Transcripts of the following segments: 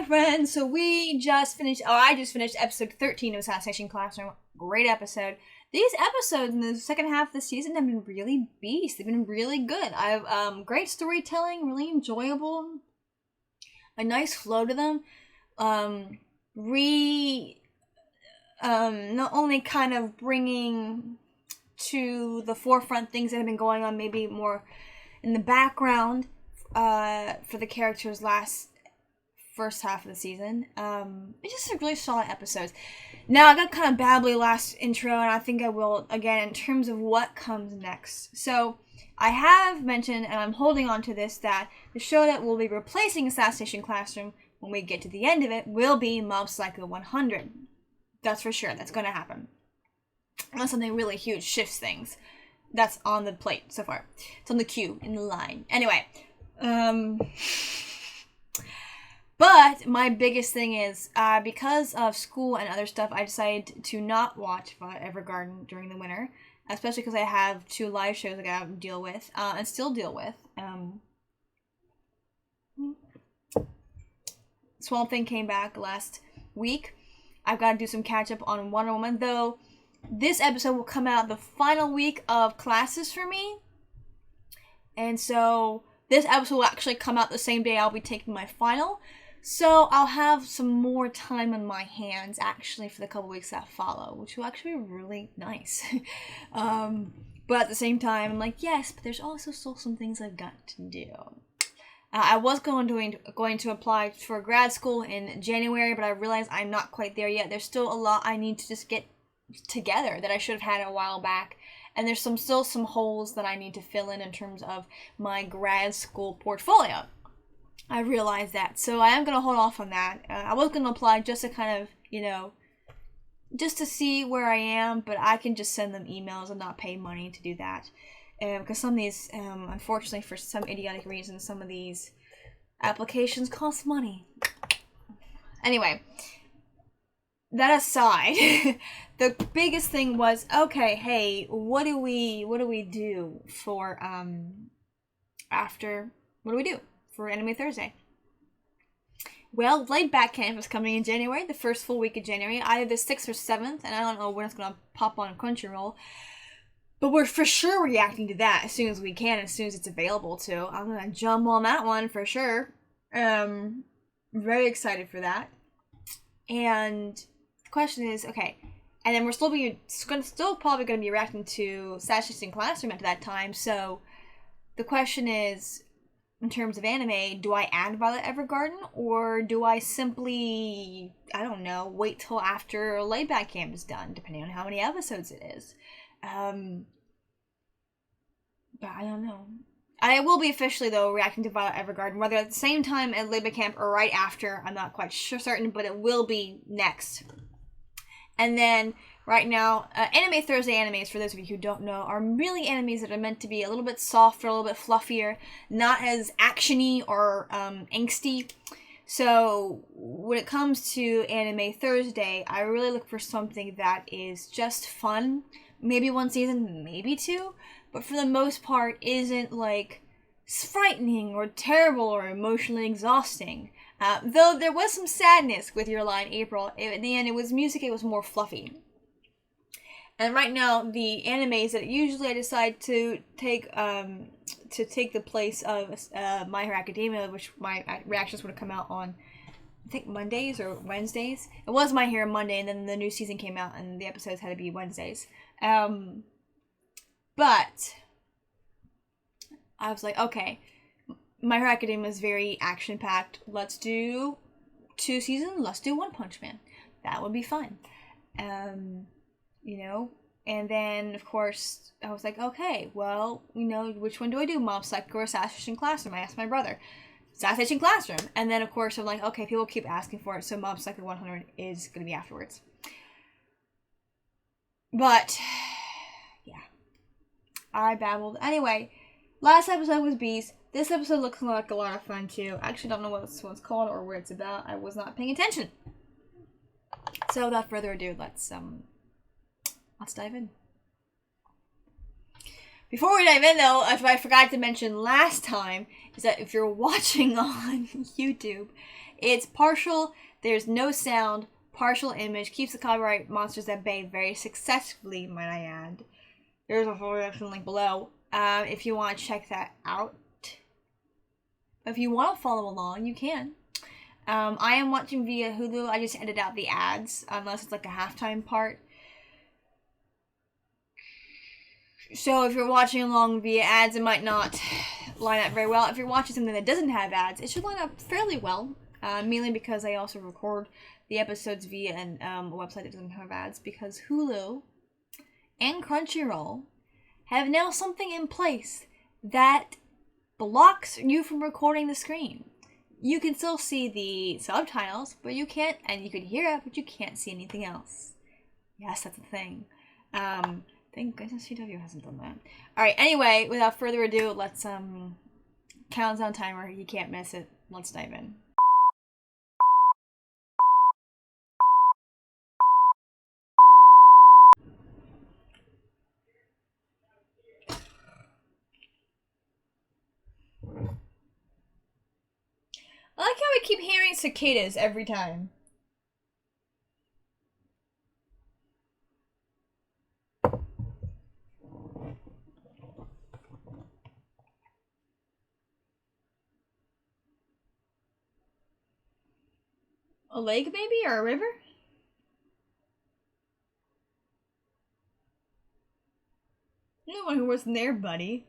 friends. So I just finished episode 13 of Assassination Classroom. Great episode. These episodes in the second half of the season have been really beast. They've been really good. I've great storytelling, really enjoyable. A nice flow to them. Not only kind of bringing to the forefront things that have been going on, maybe more in the background for the characters first half of the season. It's just a really solid episodes. Now, I got kind of babbly last intro, and I think I will again in terms of what comes next. So, I have mentioned, and I'm holding on to this, that the show that will be replacing Assassination Classroom when we get to the end of it will be Mob Psycho 100. That's for sure. That's going to happen. Unless something really huge shifts things. That's on the plate so far. It's on the queue, in the line. Anyway, but my biggest thing is, because of school and other stuff, I decided to not watch Violet Evergarden during the winter, especially because I have 2 live shows I gotta deal with, and still deal with. Swamp Thing came back last week. I've got to do some catch up on Wonder Woman, though this episode will come out the final week of classes for me, and so this episode will actually come out the same day I'll be taking my final. So I'll have some more time on my hands, actually, for the couple weeks that follow, which will actually be really nice. But at the same time, I'm like, yes, but there's also still some things I've got to do. I was going to apply for grad school in January, but I realized I'm not quite there yet. There's still a lot I need to just get together that I should have had a while back. And there's still some holes that I need to fill in terms of my grad school portfolio. I realized that. So I am going to hold off on that. I was going to apply just to kind of, just to see where I am, but I can just send them emails and not pay money to do that. Because some of these, unfortunately, for some idiotic reason, some of these applications cost money. Anyway, that aside, the biggest thing was, okay, hey, what do we do for, for Anime Thursday? Well, Laid Back Camp is coming in January, the first full week of January, either the 6th or 7th, and I don't know when it's going to pop on Crunchyroll, but we're for sure reacting to that as soon as we can, as soon as it's available to. I'm going to jump on that one for sure. Very excited for that. And the question is, okay, and then we're still probably going to be reacting to Assassination Classroom at that time, so the question is, in terms of anime, do I add Violet Evergarden, or do I simply, I don't know, wait till after Laid Back Camp is done, depending on how many episodes it is. But I don't know. I will be officially, though, reacting to Violet Evergarden, whether at the same time as Laid Back Camp or right after, I'm not quite certain, but it will be next. And then, right now, Anime Thursday animes, for those of you who don't know, are really animes that are meant to be a little bit softer, a little bit fluffier, not as actiony or angsty. So, when it comes to Anime Thursday, I really look for something that is just fun. Maybe 1 season, maybe 2, but for the most part, isn't like frightening or terrible or emotionally exhausting. Though there was some sadness with Your Lie in April, in the end, it was more fluffy. And right now, the animes that usually I decide to take the place of My Hero Academia, which my reactions would have come out on, I think, Mondays or Wednesdays. It was My Hero Monday, and then the new season came out, and the episodes had to be Wednesdays. But I was like, okay, My Hero Academia is very action-packed. Let's do 2 seasons. Let's do One Punch Man. That would be fun. And then, of course, I was like, okay, well, which one do I do? Mob Psycho or Assassination Classroom? I asked my brother. Assassination Classroom. And then, of course, I'm like, okay, people keep asking for it, so Mob Psycho 100 is going to be afterwards. But, yeah. I babbled. Anyway, last episode was Beast. This episode looks like a lot of fun, too. I actually don't know what this one's called or what it's about. I was not paying attention. So, without further ado, let's dive in. Before we dive in, though, if I forgot to mention last time, is that if you're watching on YouTube, It's partial, there's no sound, partial image, keeps the copyright monsters at bay very successfully, might I add. There's a full reaction link below if you want to check that out. If you want to follow along, you can. I am watching via Hulu. I just edit out the ads, unless it's like a halftime part. So if you're watching along via ads, it might not line up very well. If you're watching something that doesn't have ads, it should line up fairly well. Mainly because I also record the episodes via a website that doesn't have ads, because Hulu and Crunchyroll have now something in place that blocks you from recording the screen. You can still see the subtitles, but you can't, and you can hear it, but you can't see anything else. Yes, that's a thing. Thank goodness CW hasn't done that. Alright, anyway, without further ado, let's, countdown timer, you can't miss it. Let's dive in. I like how we keep hearing cicadas every time. A lake, maybe? Or a river? No one who wasn't there, buddy.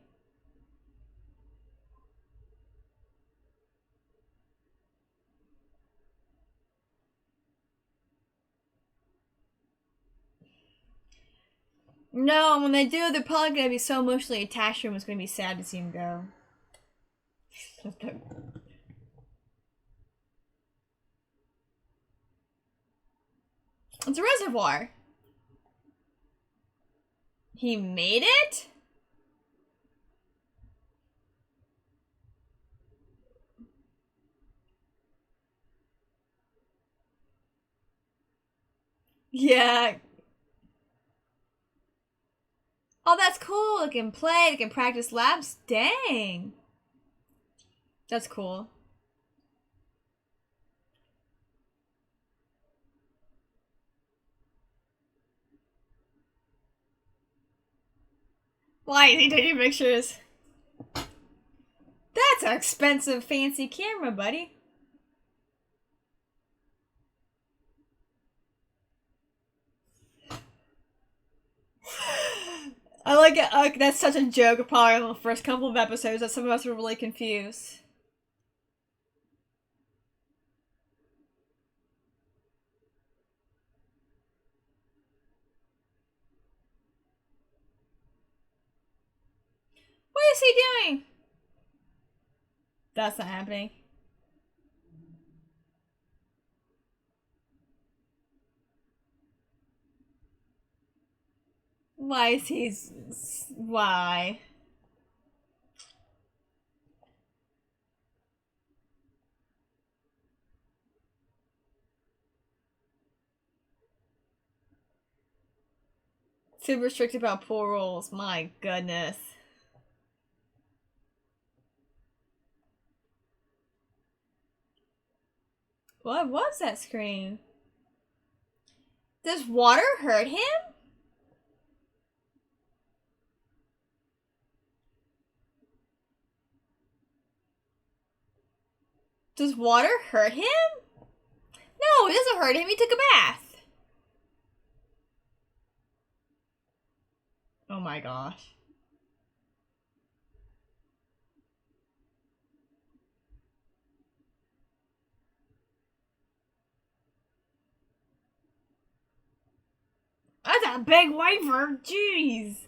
No, when they do, they're probably gonna be so emotionally attached to him, it's gonna be sad to see him go. It's a reservoir. He made it? Yeah. Oh, that's cool. They can play, they can practice labs. Dang. That's cool. Why is he taking pictures? That's an expensive, fancy camera, buddy. I like it. That's such a joke. Probably in the first couple of episodes that some of us were really confused. What is he doing? That's not happening. Why is he... Why? Super strict about pool rules. My goodness. What was that scream? Does water hurt him? Does water hurt him? No, it doesn't hurt him. He took a bath. Oh my gosh. That's a big wafer. Jeez.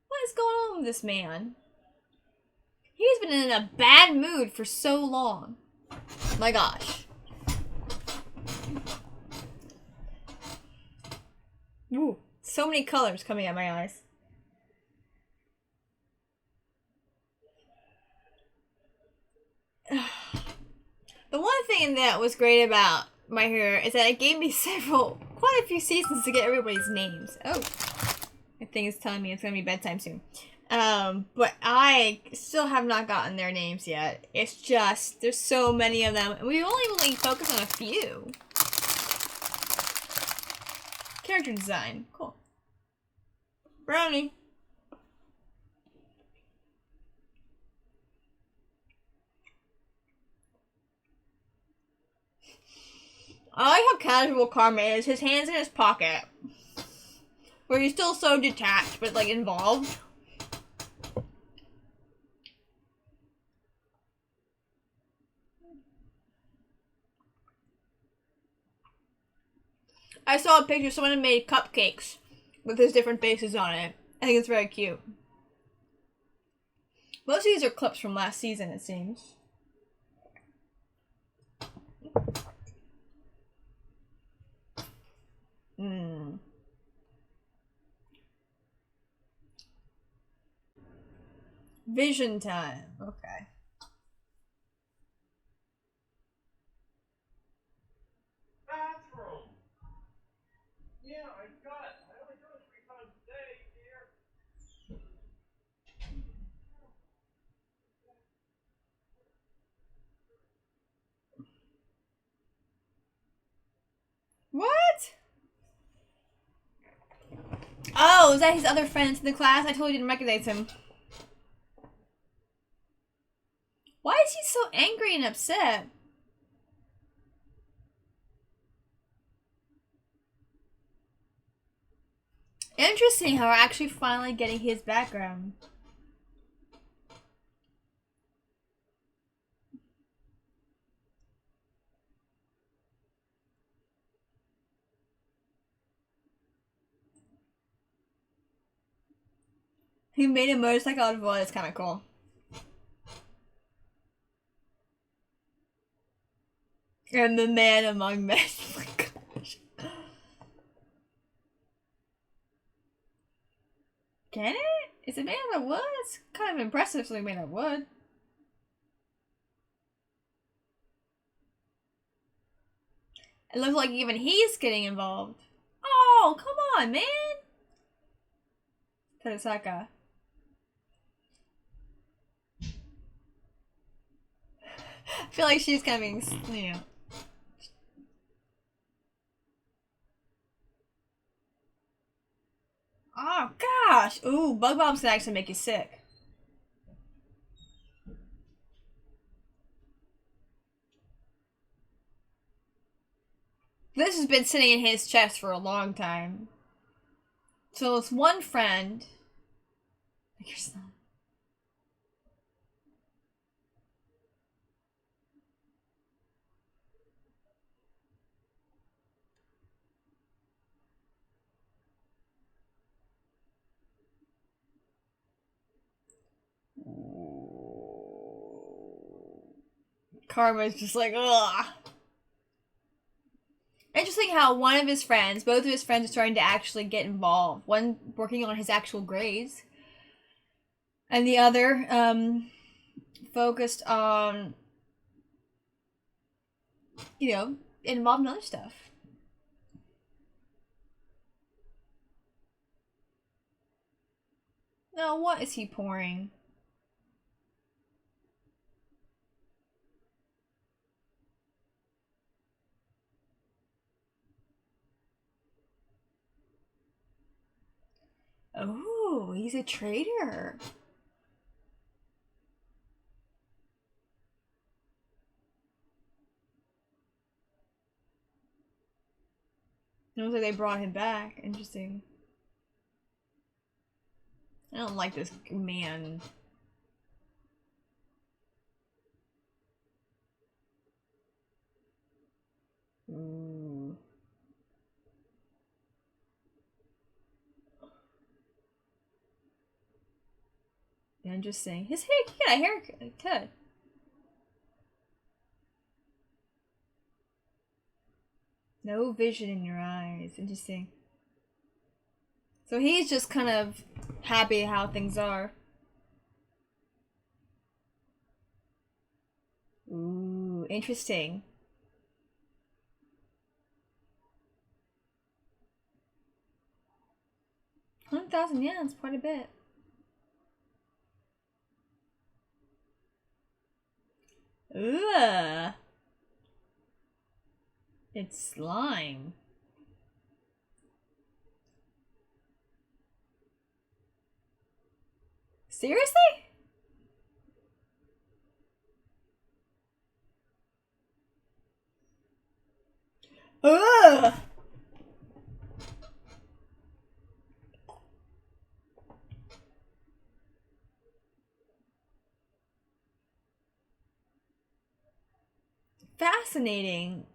What is going on with this man? He's been in a bad mood for so long. My gosh. Ooh, so many colors coming at my eyes. The one thing that was great about My Hero is that it gave me quite a few seasons to get everybody's names. Oh, I think it's telling me it's gonna be bedtime soon. But I still have not gotten their names yet. It's just, there's so many of them. And we only really focus on a few. Character design. Cool. Brownie. I like how casual Karma is. His hands in his pocket. Where he's still so detached, but like involved. I saw a picture, someone had made cupcakes with his different faces on it. I think it's very cute. Most of these are clips from last season, it seems. Vision time. Okay. Bathroom. Yeah, I only go 3 times a day, dear. What? Oh, is that his other friends in the class? I totally didn't recognize him. Why is he so angry and upset? Interesting how we're actually finally getting his background. He made a motorcycle out of wood. It's kind of cool. And the man among men. Oh my gosh. Can it? Is it made out of wood? It's kind of impressively made out of wood. It looks like even he's getting involved. Oh, come on, man. Terasaka. I feel like she's kind of being, you know. Oh, gosh. Ooh, bug bombs can actually make you sick. This has been sitting in his chest for a long time. So it's one friend. Like your son. Karma's just like, ugh. Interesting how one of his friends, both of his friends are starting to actually get involved. One working on his actual grades. And the other, focused on, you know, involved in other stuff. Now, what is he pouring? Oh, he's a traitor. It looks like they brought him back. Interesting. I don't like this man. Ooh. Interesting. His hair, he got a haircut. No vision in your eyes. Interesting. So he's just kind of happy how things are. Ooh, interesting. 100,000 yen is quite a bit. Ugh. It's slime. Seriously? Ugh. Fascinating.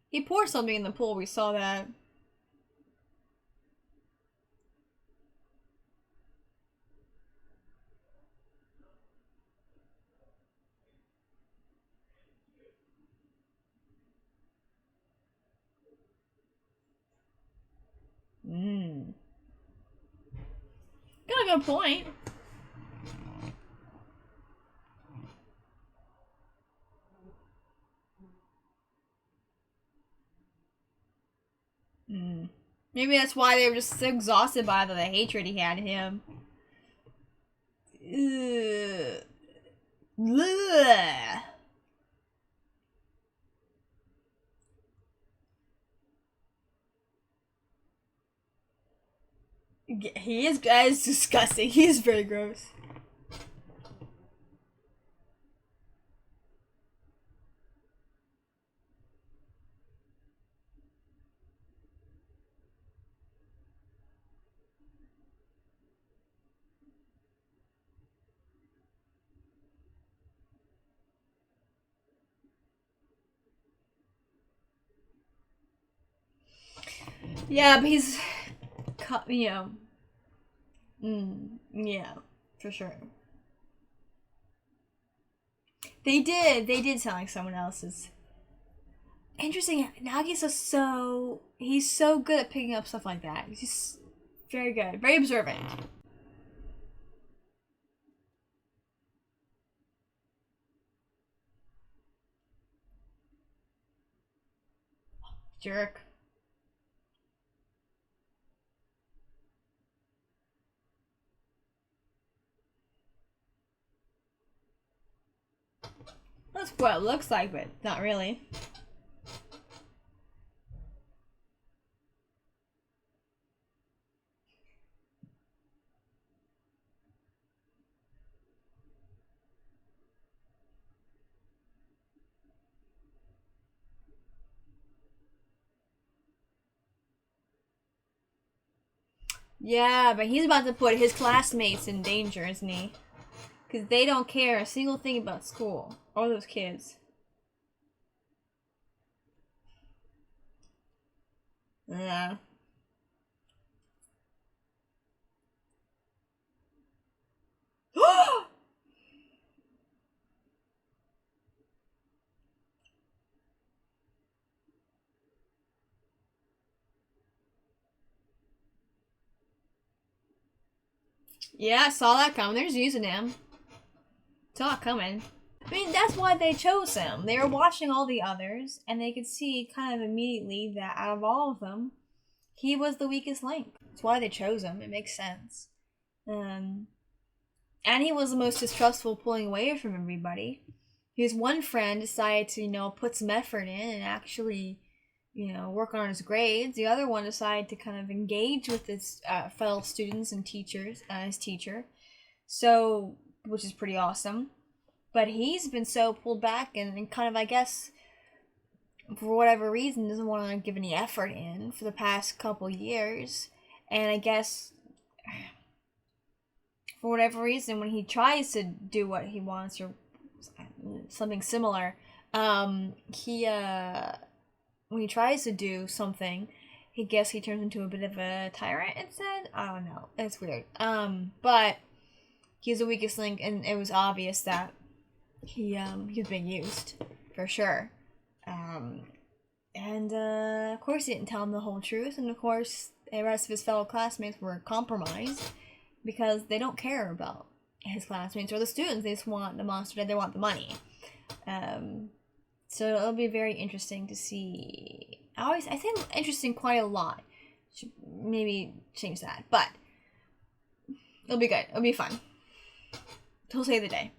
He poured something in the pool. We saw that. Mmm. Got a good point. Maybe that's why they were just so exhausted by the hatred he had in him. Ugh. Ugh. He is, that is disgusting. He is very gross. Yeah, but he's, you know, yeah, for sure. They did sound like someone else's. Interesting. Nagisa's he's so good at picking up stuff like that. He's very good, very observant. Jerk. That's what it looks like, but not really. Yeah, but he's about to put his classmates in danger, isn't he? Because they don't care a single thing about school. All those kids. Yeah. Yeah, I saw that coming. They're just using him. Saw it coming. I mean, that's why they chose him. They were watching all the others, and they could see kind of immediately that out of all of them, he was the weakest link. That's why they chose him. It makes sense. And he was the most distrustful, pulling away from everybody. His one friend decided to, put some effort in and actually, work on his grades. The other one decided to kind of engage with his fellow students and teachers, his teacher. So, which is pretty awesome. But he's been so pulled back and kind of, I guess, for whatever reason, doesn't want to give any effort in for the past couple years. And I guess, for whatever reason, when he tries to do what he wants or something similar, when he tries to do something, he turns into a bit of a tyrant instead. I don't know. It's weird. But he's the weakest link, and it was obvious that he's being used for sure. And of course he didn't tell him the whole truth, and of course the rest of his fellow classmates were compromised because they don't care about his classmates or the students. They just want the monster dead. They want the money. So it'll be very interesting to see. I think interesting quite a lot. Should maybe change that, but It'll be good. It'll be fun. He'll save the day.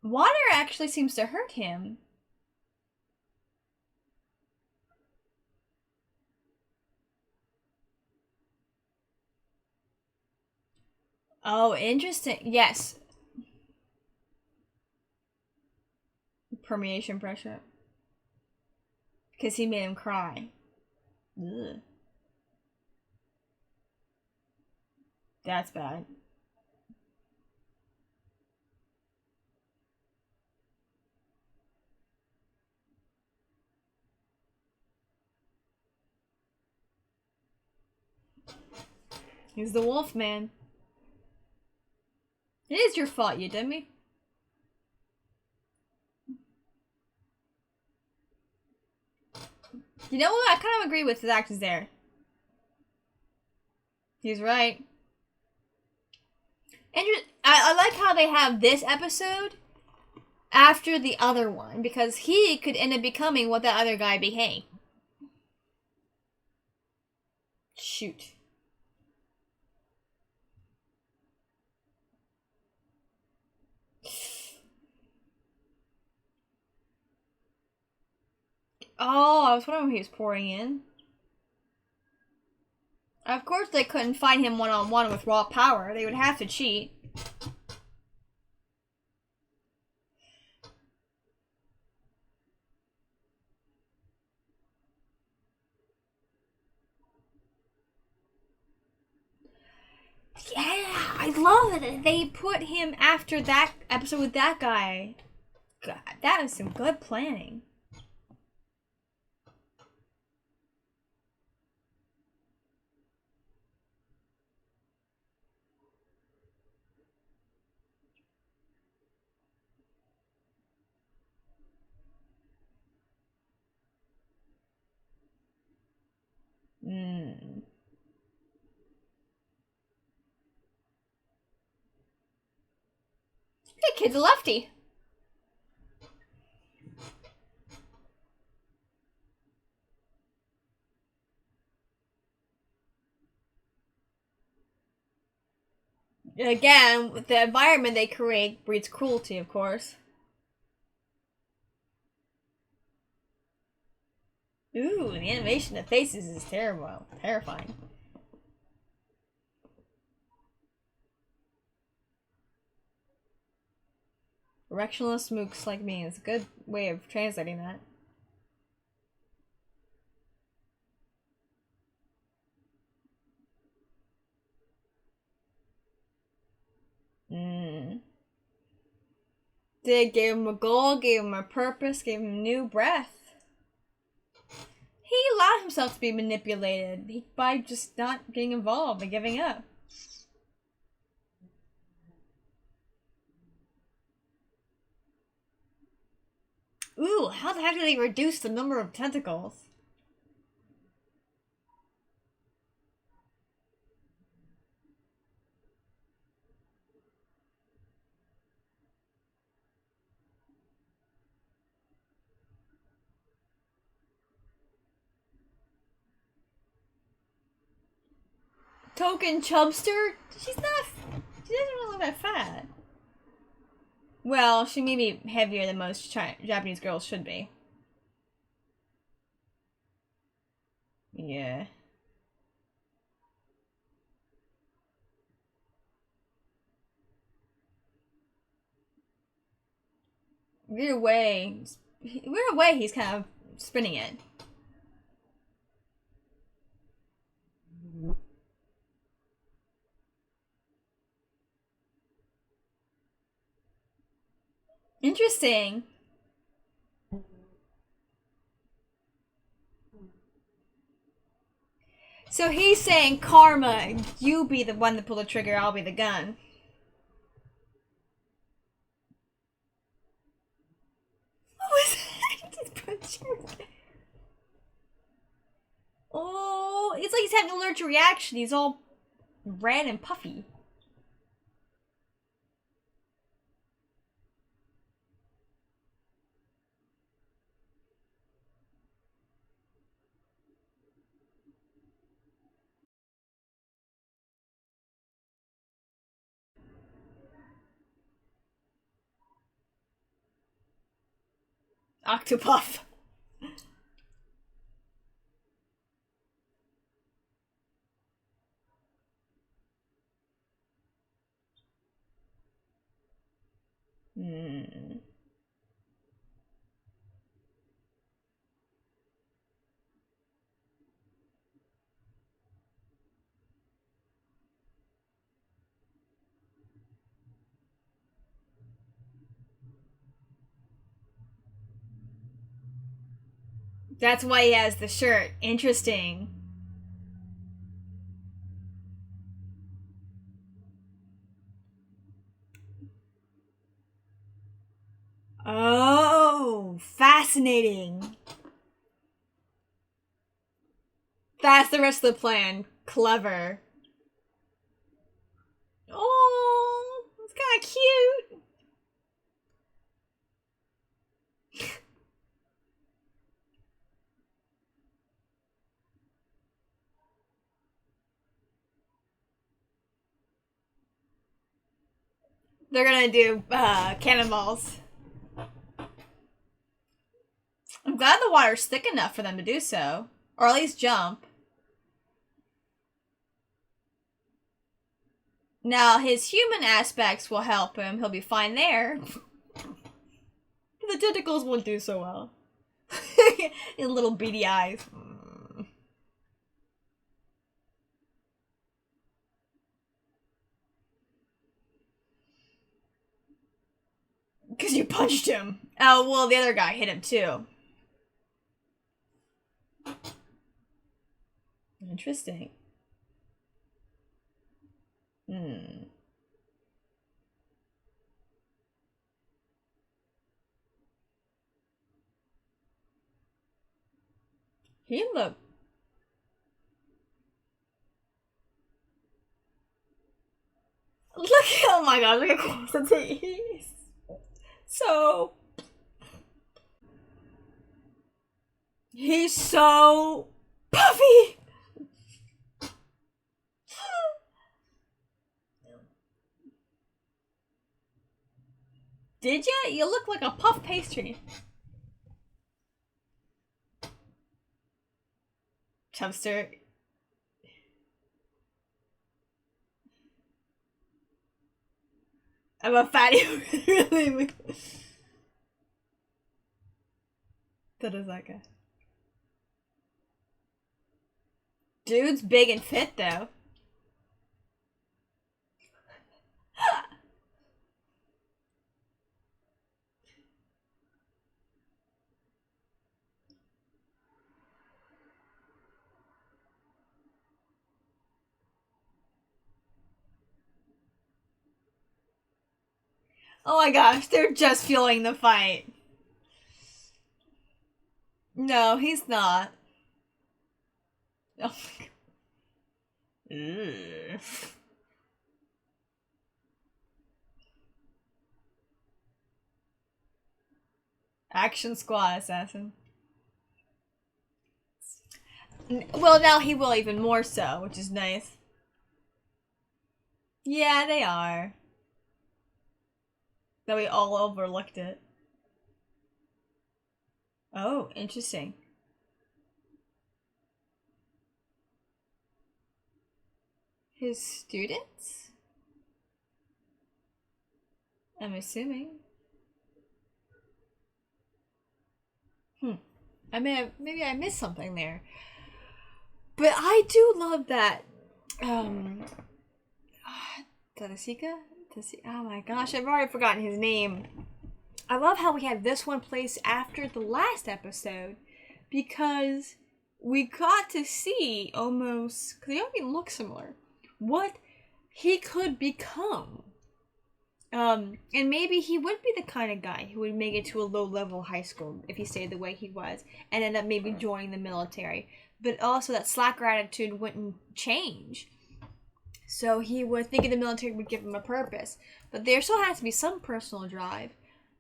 Water actually seems to hurt him. Oh, interesting. Yes. Permeation pressure. Because he made him cry. Ugh. That's bad. He's the wolf man. It is your fault, you dummy. You know what? I kind of agree with his actions there. He's right. And I like how they have this episode after the other one, because he could end up becoming what that other guy became. Shoot. Oh, I was wondering what he was pouring in. Of course they couldn't find him one-on-one with raw power. They would have to cheat. Yeah, I love it. They put him after that episode with that guy. God, that was some good planning. Hey, kid's a lefty. Again, with the environment they create breeds cruelty, of course. Ooh, the animation of faces is terrible. Terrifying. Directionless mooks like me is a good way of translating that. They gave him a goal, gave him a purpose, gave him new breath. He allowed himself to be manipulated by just not getting involved and giving up. Ooh, how the heck did they reduce the number of tentacles? Token chubster? She doesn't really look that fat. Well, she may be heavier than most Japanese girls should be. Yeah. Weird way, he's kind of spinning it. Interesting. So he's saying, Karma, you be the one to pull the trigger, I'll be the gun. What was that? Oh, it's like he's having an allergic reaction. He's all red and puffy. Octopuff. Hmm. That's why he has the shirt. Interesting. Oh, fascinating. That's the rest of the plan. Clever. Oh, it's kind of cute. They're gonna do cannonballs. I'm glad the water's thick enough for them to do so. Or at least jump. Now, his human aspects will help him. He'll be fine there. The tentacles won't do so well. In little beady eyes. Because you punched him. Oh, well, the other guy hit him too. Interesting. Hmm. He looked... Look, oh my god, look how close he is. So... He's so... puffy! Did ya? You look like a puff pastry. Chubster. I'm a fatty. Really? That is that guy. Dude's big and fit though. Oh my gosh, they're just fueling the fight. No, he's not. Oh my god. Ugh. Action Squad Assassin. Well, now he will even more so, which is nice. Yeah, they are. That we all overlooked it. Oh, interesting. His students? I'm assuming. Maybe I missed something there. But I do love that. Tadasika? Oh my gosh, I've already forgotten his name. I love how we had this one placed after the last episode because we got to see almost, because they already look similar, what he could become. And maybe he would be the kind of guy who would make it to a low-level high school if he stayed the way he was and end up maybe joining the military. But also that slacker attitude wouldn't change. So he would think the military would give him a purpose. But there still has to be some personal drive.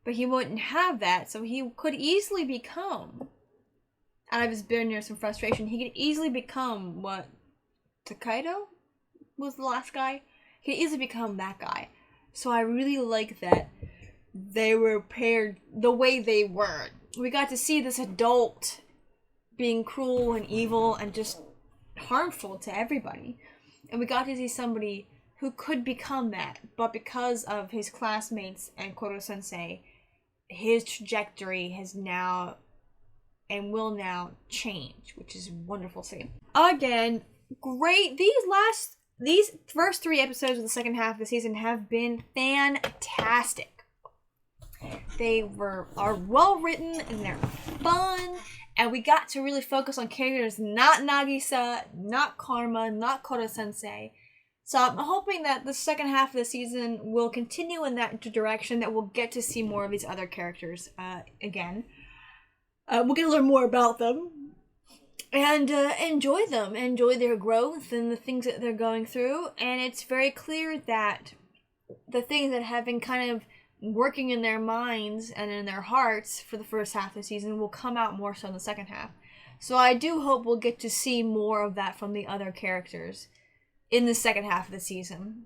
But he wouldn't have that, so he could easily become, out of his bitterness and frustration, he could easily become what? Takedo was the last guy? He could easily become that guy. So I really like that they were paired the way they were. we got to see this adult being cruel and evil and just harmful to everybody. And we got to see somebody who could become that, but because of his classmates and Koro-sensei, his trajectory has now and will now change, which is wonderful to see. Again, great. These first 3 episodes of the second half of the season have been fantastic. They are well written and they're fun, and we got to really focus on characters not Nagisa, not Karma, not Koro-sensei. So I'm hoping that the second half of the season will continue in that direction, that we'll get to see more of these other characters again. We'll get to learn more about them and enjoy them, enjoy their growth and the things that they're going through. And it's very clear that the things that have been kind of working in their minds and in their hearts for the first half of the season will come out more so in the second half. So I do hope we'll get to see more of that from the other characters in the second half of the season.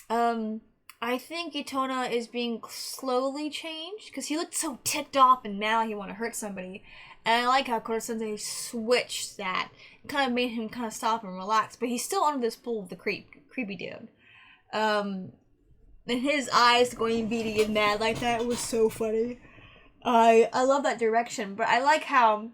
I think Itona is being slowly changed because he looked so ticked off and mad he want to hurt somebody. And I like how Koro-sensei switched that. It kind of made him kind of stop and relax, but he's still under this pull of the creepy dude. And his eyes going beady and mad like that was so funny. I love that direction, but I like how,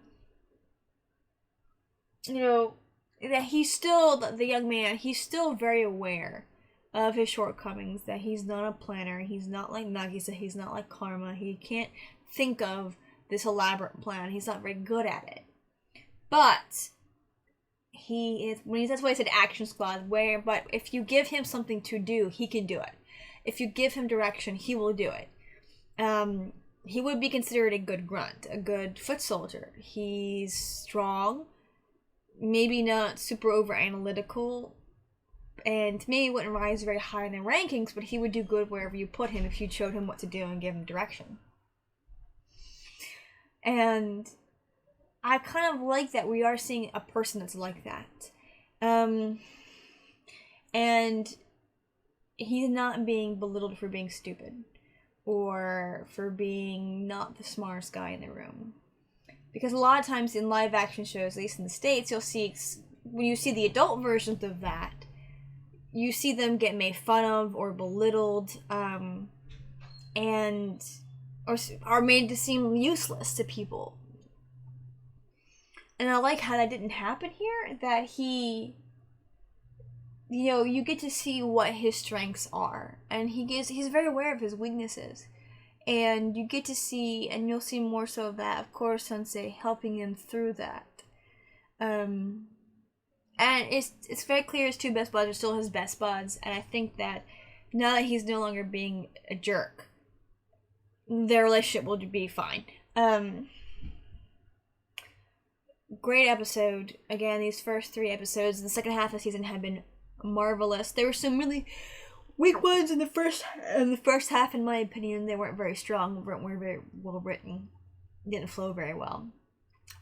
you know, that he's still, the young man, he's still very aware of his shortcomings, that he's not a planner, he's not like Nagisa, he's not like Karma, he can't think of this elaborate plan, he's not very good at it. But he is, that's why I said action squad, but if you give him something to do, he can do it. If you give him direction, he will do it. He would be considered a good grunt, a good foot soldier. He's strong, maybe not super over analytical, and maybe wouldn't rise very high in the rankings, but he would do good wherever you put him if you showed him what to do and gave him direction. And I kind of like that we are seeing a person that's like that. And he's not being belittled for being stupid or for being not the smartest guy in the room. Because a lot of times in live action shows, at least in the States, you'll see, when you see the adult versions of that, you see them get made fun of or belittled, and or are made to seem useless to people. And I like how that didn't happen here, that he, you know, you get to see what his strengths are, and he's very aware of his weaknesses, and you get to see, and you'll see more so of that, of course, Sensei helping him through that. And it's very clear his 2 best buds are still his best buds, and I think that now that he's no longer being a jerk, their relationship will be fine. Great episode. Again, these first 3 episodes, the second half of the season have been marvelous. There were some really weak ones in the first half, in my opinion. They weren't very strong, weren't very well written, didn't flow very well.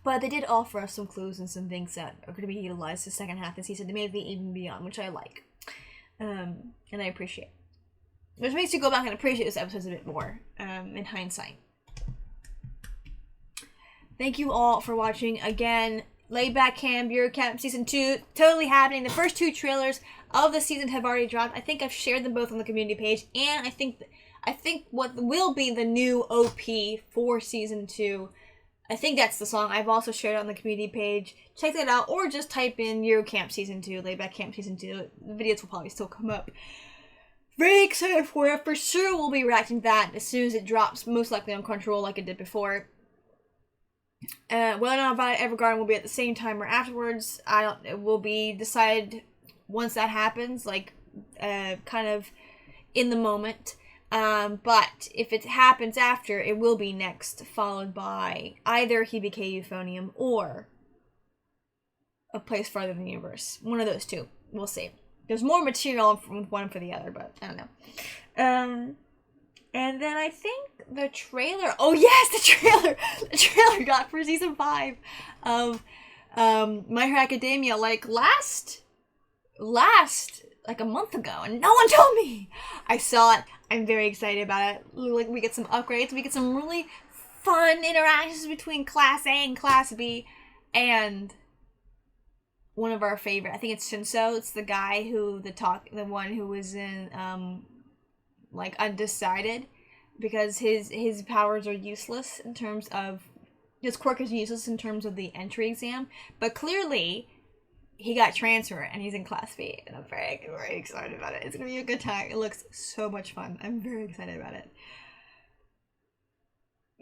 But they did offer us some clues and some things that are going to be utilized the second half of the season, maybe even beyond, which I like. And I appreciate. Which makes you go back and appreciate this episode a bit more, in hindsight. Thank you all for watching. Again, Laidback Cam, Bureau Camp Season 2, totally happening. The first 2 trailers of the season have already dropped. I think I've shared them both on the community page, and I think what will be the new OP for Season 2, I think that's the song. I've also shared it on the community page. Check that out, or just type in Eurocamp Season 2, Laidback Camp Season 2. The videos will probably still come up. Very excited for it. For sure we'll be reacting to that as soon as it drops, most likely on Crunchyroll like it did before. Whether or not Violet Evergarden will be at the same time or afterwards, it will be decided once that happens, like, kind of in the moment. But if it happens after, it will be next, followed by either Hibike Euphonium or A Place Farther Than the Universe. One of those 2. We'll see. There's more material from one for the other, but I don't know. And then I think the trailer. Oh yes, the trailer. The trailer got for season 5 of My Hero Academia, like last like a month ago, and no one told me. I saw it. I'm very excited about it. Like, we get some upgrades. We get some really fun interactions between Class A and Class B, and one of our favorite, I think it's Shinso. It's the guy the one who was in like Undecided, because his powers are useless in terms of his quirk is useless in terms of the entry exam, but clearly he got transferred and he's in Class B, and I'm very, very excited about it. It's gonna be a good time. It looks so much fun. I'm very excited about it.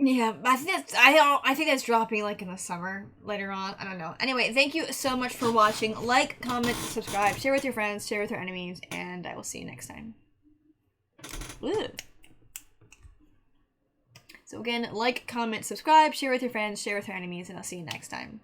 Yeah, I think that's dropping like in the summer later on. I don't know. Anyway, thank you so much for watching. Like, comment, subscribe, share with your friends, share with your enemies, and I will see you next time. Ooh. So again, like, comment, subscribe, share with your friends, share with your enemies, and I'll see you next time.